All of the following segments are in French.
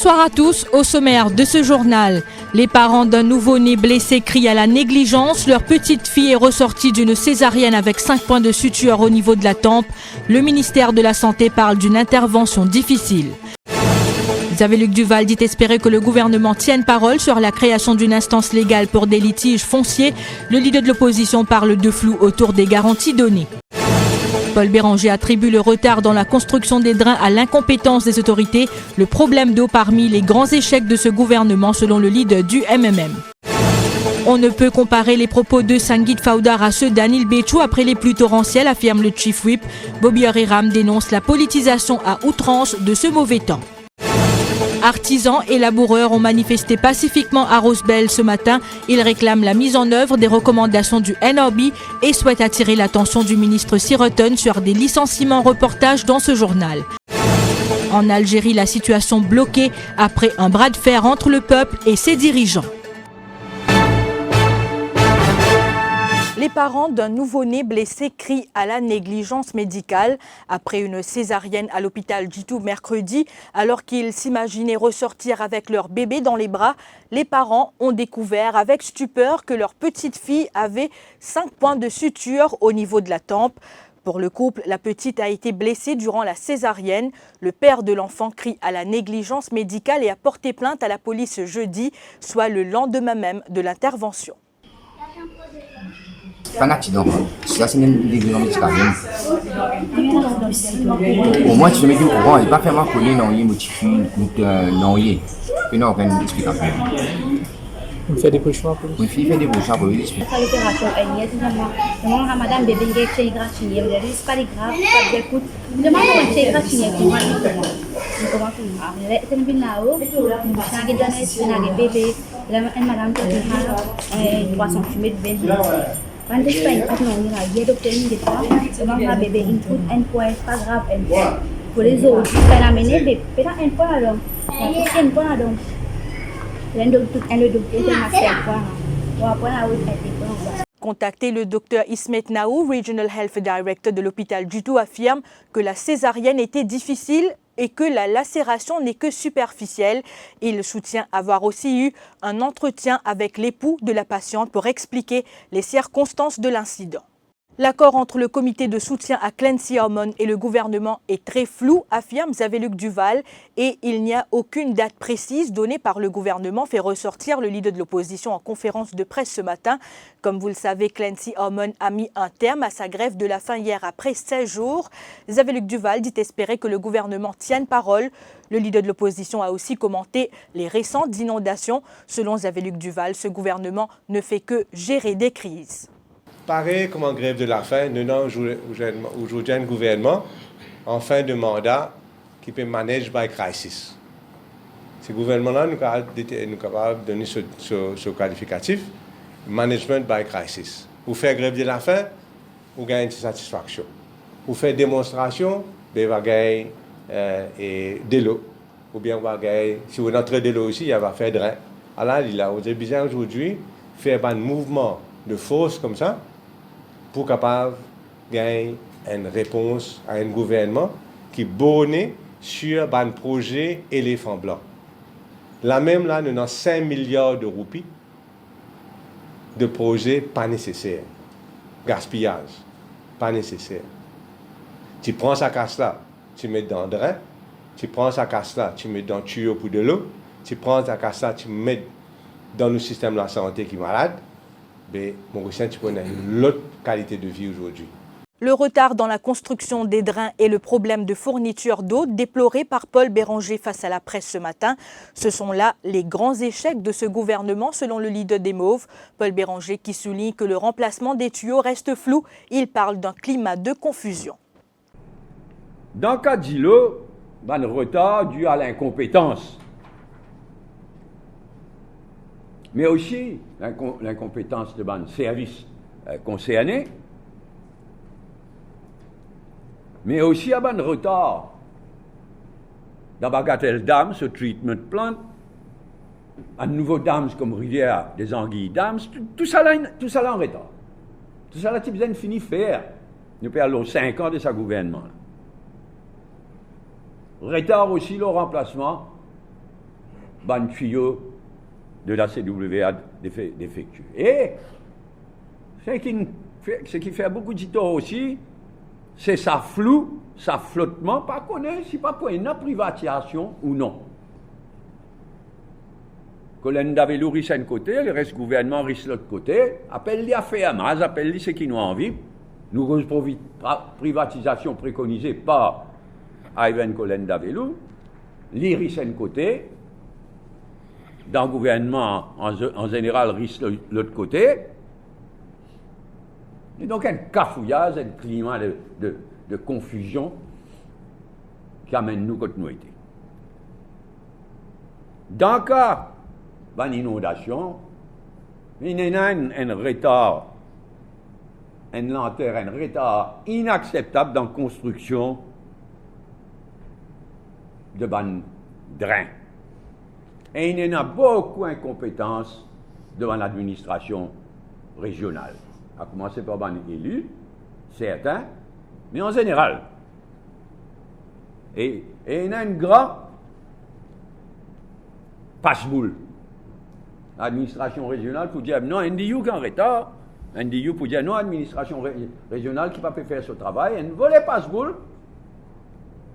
Bonsoir à tous. Au sommaire de ce journal, les parents d'un nouveau-né blessé crient à la négligence. Leur petite fille est ressortie d'une césarienne avec 5 points de suture au niveau de la tempe. Le ministère de la Santé parle d'une intervention difficile. Xavier-Luc Duval dit espérer que le gouvernement tienne parole sur la création d'une instance légale pour des litiges fonciers. Le leader de l'opposition parle de flou autour des garanties données. Paul Béranger attribue le retard dans la construction des drains à l'incompétence des autorités, le problème d'eau parmi les grands échecs de ce gouvernement selon le leader du MMM. On ne peut comparer les propos de Sanguit Fawdar à ceux d'Anil Béchou après les pluies torrentielles, affirme le Chief Whip. Bobby Ariram dénonce la politisation à outrance de ce mauvais temps. Artisans et laboureurs ont manifesté pacifiquement à Rosebel ce matin. Ils réclament la mise en œuvre des recommandations du NRB et souhaitent attirer l'attention du ministre Siroton sur des licenciements. Reportage dans ce journal. En Algérie, la situation bloquée après un bras de fer entre le peuple et ses dirigeants. Les parents d'un nouveau-né blessé crient à la négligence médicale. Après une césarienne à l'hôpital Djitou mercredi, alors qu'ils s'imaginaient ressortir avec leur bébé dans les bras, les parents ont découvert avec stupeur que leur petite fille avait 5 points de suture au niveau de la tempe. Pour le couple, la petite a été blessée durant la césarienne. Le père de l'enfant crie à la négligence médicale et a porté plainte à la police jeudi, soit le lendemain même de l'intervention. C'est pas un accident, ça c'est une négligence médicale. Au moins, si je me dis au courant, il n'est pas fait mal connu dans les motifs, dans les. Il n'y a aucune explication. On fait des cauchemars pour lui. Une fille fait des cauchemars pour lui. L'opération est demande madame bébé qui est gratuit, c'est pas grave, pas de coût. Demande comment c'est gratuit comment c'est une là-haut, je donné bébé, madame qui 3 cm quand je fais une autre non, il y a docteur qui dit ça, bébé input un point pas grave pour les autres, ça amener bébé pas un point alors, un point alors. Contacté, le docteur Ismet Naou, Regional Health Director de l'hôpital Djitou, affirme que la césarienne était difficile et que la lacération n'est que superficielle. Il soutient avoir aussi eu un entretien avec l'époux de la patiente pour expliquer les circonstances de l'incident. L'accord entre le comité de soutien à Clancy Harmon et le gouvernement est très flou, affirme Xavier-Luc Duval, et il n'y a aucune date précise donnée par le gouvernement, fait ressortir le leader de l'opposition en conférence de presse ce matin. Comme vous le savez, Clancy Harmon a mis un terme à sa grève de la faim hier après 16 jours. Xavier-Luc Duval dit espérer que le gouvernement tienne parole. Le leader de l'opposition a aussi commenté les récentes inondations. Selon Xavier-Luc Duval, ce gouvernement ne fait que gérer des crises. Pareil comme en grève de la faim, nous avons aujourd'hui un gouvernement en fin de mandat qui peut manager by crisis. Ce gouvernement-là nous est capable de donner ce qualificatif, management by crisis. Vous faites grève de la faim, vous gagnez une satisfaction. Vous faites démonstration, vous gagnez de l'eau. Ou bien vous gagnez, si vous entrez de l'eau aussi, il va faire drain. Alors là, vous avez besoin aujourd'hui de faire un mouvement de force comme ça, pour capable gagner une réponse à un gouvernement qui borné sur un projet éléphant blanc. Là même, là, nous avons 5 milliards de roupies de projets pas nécessaires. Gaspillage, pas nécessaire. Tu prends sa casse-là, tu mets dans le drain. Tu prends sa casse-là, tu mets dans le tuyau pour de l'eau. Tu prends sa casse-là, tu mets dans le système de la santé qui est malade. Mais mon ressenti, tu peux une autre qualité de vie aujourd'hui. Le retard dans la construction des drains et le problème de fourniture d'eau déploré par Paul Béranger face à la presse ce matin. Ce sont là les grands échecs de ce gouvernement, selon le leader des Mauves. Paul Béranger qui souligne que le remplacement des tuyaux reste flou. Il parle d'un climat de confusion. Dans le cas d'Ilo, il y a un retard dû à l'incompétence. Mais aussi l'incompétence de ban service concerné, mais aussi à ban retard dans Bagatelle Dams, ce treatment plant, à nouveau Dams comme Rivière des Anguilles Dams, tout ça là en retard. Tout ça là, tu besoin de finir faire. Nous perdons 5 ans de sa gouvernement. Retard aussi le remplacement ban tuyau de la CWA défectueux. Et ce qui fait beaucoup de tort aussi, c'est sa flou, sa flottement, pas connaître si pas pour une privatisation ou non. Colin Davelou risque un côté, le reste gouvernement risque l'autre côté, appelle-les à faire masse, appelle-les ce qui nous ont envie. Nous privatisation préconisée par Ivan Colin Davelou, l'IRIS un côté, dans le gouvernement en général risque l'autre côté. Et donc un cafouillage, un climat de confusion qui amène nous quand nous étions. Dans le cas d'une inondation, il y a un retard, une lenteur, un retard inacceptable dans la construction de ban drains. Et il y en a beaucoup d'incompétences devant l'administration régionale. À commencer par les élus, certains, mais en général. Et il y a un grand passe-boule. L'administration régionale pour dire non, NDU qui est en retard, NDU pour dire non, l'administration régionale qui ne peut pas faire ce travail, elle ne voulait passe-boule,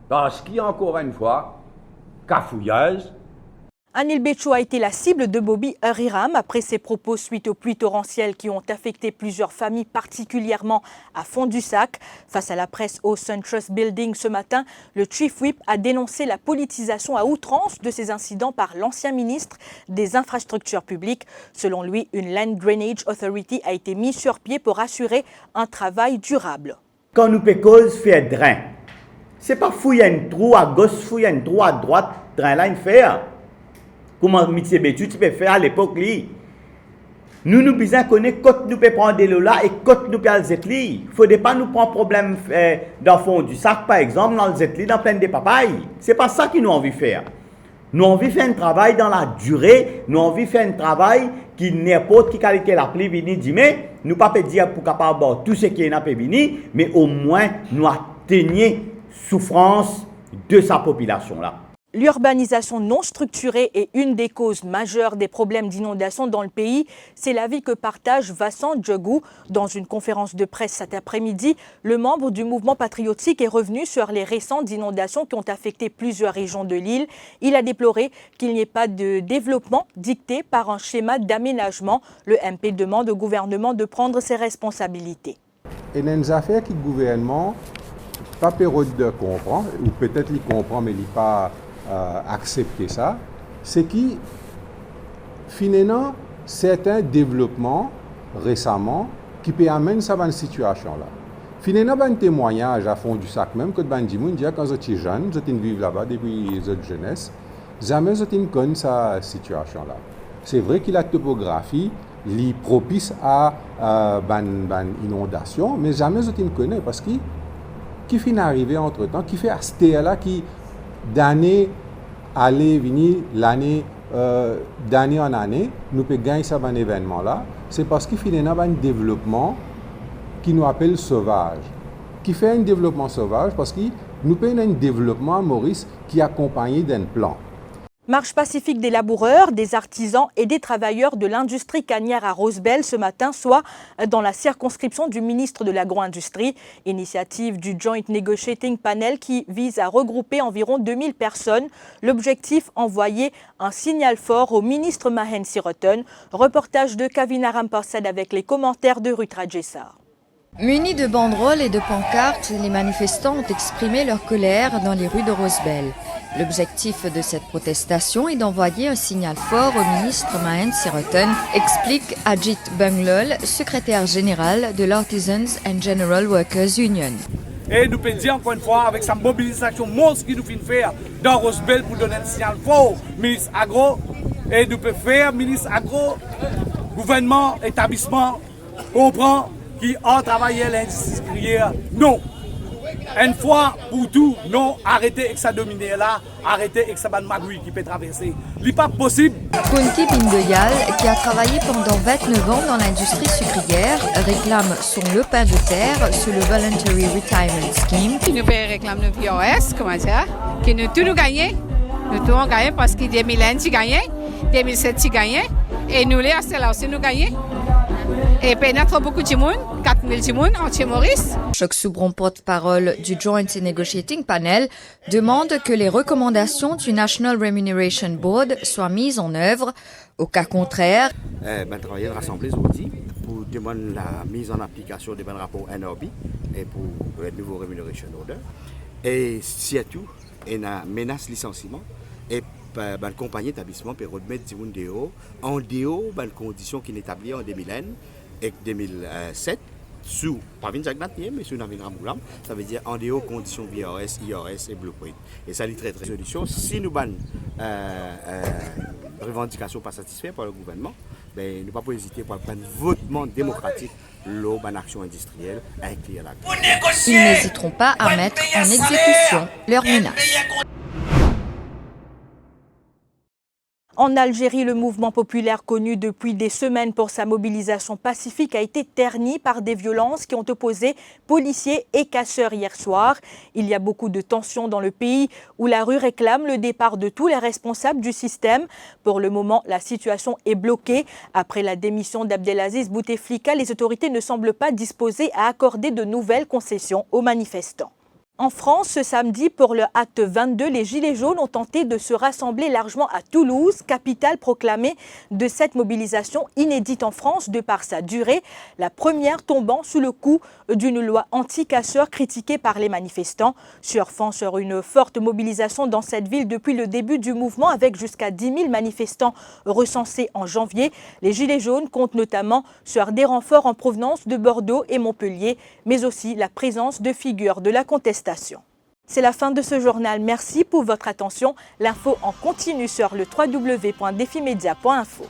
parce qu'il y a encore une fois cafouillage. Anil Becho a été la cible de Bobby Ariram après ses propos suite aux pluies torrentielles qui ont affecté plusieurs familles, particulièrement à Fond-du-Sac. Face à la presse au SunTrust Building ce matin, le Chief Whip a dénoncé la politisation à outrance de ces incidents par l'ancien ministre des Infrastructures publiques. Selon lui, une Land Drainage Authority a été mise sur pied pour assurer un travail durable. Quand nous pécons faire drain, c'est pas fouiller un trou à gauche, fouiller un trou à droite, drain là, il fait. Comment Mitsi Betu tu peux faire à l'époque là. Nous besoin connaître quand nous peut prendre de l'eau là et quand nous peut aller zetli. Il faut pas nous prendre problème dans fond du sac par exemple dans le zetli dans plein de papayes. C'est pas ça que nous envie faire. Nous envie faire un travail dans la durée, nous envie faire un travail qui n'importe qui qualité la pluie vini dit mais nous pas peut dire pour capable tout ce qui est n'a pas vini mais au moins nous atteigner souffrance de sa population là. L'urbanisation non structurée est une des causes majeures des problèmes d'inondation dans le pays. C'est l'avis que partage Vincent Djogou. Dans une conférence de presse cet après-midi, le membre du mouvement patriotique est revenu sur les récentes inondations qui ont affecté plusieurs régions de l'île. Il a déploré qu'il n'y ait pas de développement dicté par un schéma d'aménagement. Le MP demande au gouvernement de prendre ses responsabilités. Et dans les affaires que le gouvernement pas période de comprendre, ou peut-être il comprend mais il n'a pas accepter ça, c'est qui finalement certains développements récemment qui peut amener ça dans une situation là. Finalement un témoignage à fond du sac même que Bandimoun dit quand j'étais jeune, j'étais vivre là-bas depuis cette jeunesse, jamais j'étais connu cette situation là. C'est vrai que la topographie est propice à ban inondation, mais jamais j'étais connu parce que qui finit arriver entre temps, qui fait à cette là qui d'année aller venir l'année d'année en année nous peut gagner ça un événement là c'est parce qu'il y a un développement qui nous appelle sauvage qui fait un développement sauvage parce que nous peut un développement Maurice qui est accompagné d'un plan. Marche pacifique des laboureurs, des artisans et des travailleurs de l'industrie cannière à Rosebel ce matin, soit dans la circonscription du ministre de l'Agro-Industrie. Initiative du Joint Negotiating Panel qui vise à regrouper environ 2000 personnes. L'objectif, envoyer un signal fort au ministre Mahen Siroten. Reportage de Kavina Ramparsad avec les commentaires de Ruth Rajessar. Munis de banderoles et de pancartes, les manifestants ont exprimé leur colère dans les rues de Rosebel. L'objectif de cette protestation est d'envoyer un signal fort au ministre Mahen Siroten, explique Ajit Banglol, secrétaire général de l'Artisans and General Workers Union. Et nous pouvons dire encore une fois, avec sa mobilisation monstre qui nous fait faire dans Rosebel pour donner un signal fort au ministre Agro, et nous pouvons faire ministre Agro, gouvernement, établissement, comprend qui a travaillé l'industrie. Non. Une fois pour tout, non, arrêtez avec ça dominer là, arrêtez avec ça magouille qui peut traverser. Ce n'est pas possible. Kunti Bindoyal, qui a travaillé pendant 29 ans dans l'industrie sucrière, réclame son lopin de terre sous le Voluntary Retirement Scheme. Qui nous fait réclamer le VOS, comment ça, qui nous tout gagné. Nous tous on gagne parce que 2001 tu gagnais, 2007 tu gagnais, et nous les là aussi nous gagnons. Et pénètre beaucoup de monde, 4000 de monde en Maurice. Choc Soubron, porte-parole du Joint Negotiating Panel, demande que les recommandations du National Remuneration Board soient mises en œuvre. Au cas contraire, travailler rassemblés aujourd'hui pour demander la mise en application des rapports NRB et pour le nouveau Remuneration Order. Et surtout, il y a une menace licenciement et la compagnie d'établissement peut remettre des gens en dehors des conditions qui sont établies en 2001 et 2007. Sous, pas mais sous Navigramoulam, ça veut dire en dehors conditions VRS, IRS et Blueprint. Et ça dit très solution. Si nous avons revendication pas satisfaite par le gouvernement, ben, nous ne pouvons pas hésiter pour prendre un votement démocratique lors d'une action industrielle avec les ils n'hésiteront pas à mettre en exécution leurs menaces. En Algérie, le mouvement populaire connu depuis des semaines pour sa mobilisation pacifique a été terni par des violences qui ont opposé policiers et casseurs hier soir. Il y a beaucoup de tensions dans le pays où la rue réclame le départ de tous les responsables du système. Pour le moment, la situation est bloquée. Après la démission d'Abdelaziz Bouteflika, les autorités ne semblent pas disposées à accorder de nouvelles concessions aux manifestants. En France, ce samedi, pour le acte 22, les Gilets jaunes ont tenté de se rassembler largement à Toulouse, capitale proclamée de cette mobilisation inédite en France de par sa durée, la première tombant sous le coup d'une loi anti-casseurs critiquée par les manifestants. Surfant sur une forte mobilisation dans cette ville depuis le début du mouvement avec jusqu'à 10 000 manifestants recensés en janvier, les Gilets jaunes comptent notamment sur des renforts en provenance de Bordeaux et Montpellier, mais aussi la présence de figures de la contestation. C'est la fin de ce journal. Merci pour votre attention. L'info en continue sur le www.defimedia.info.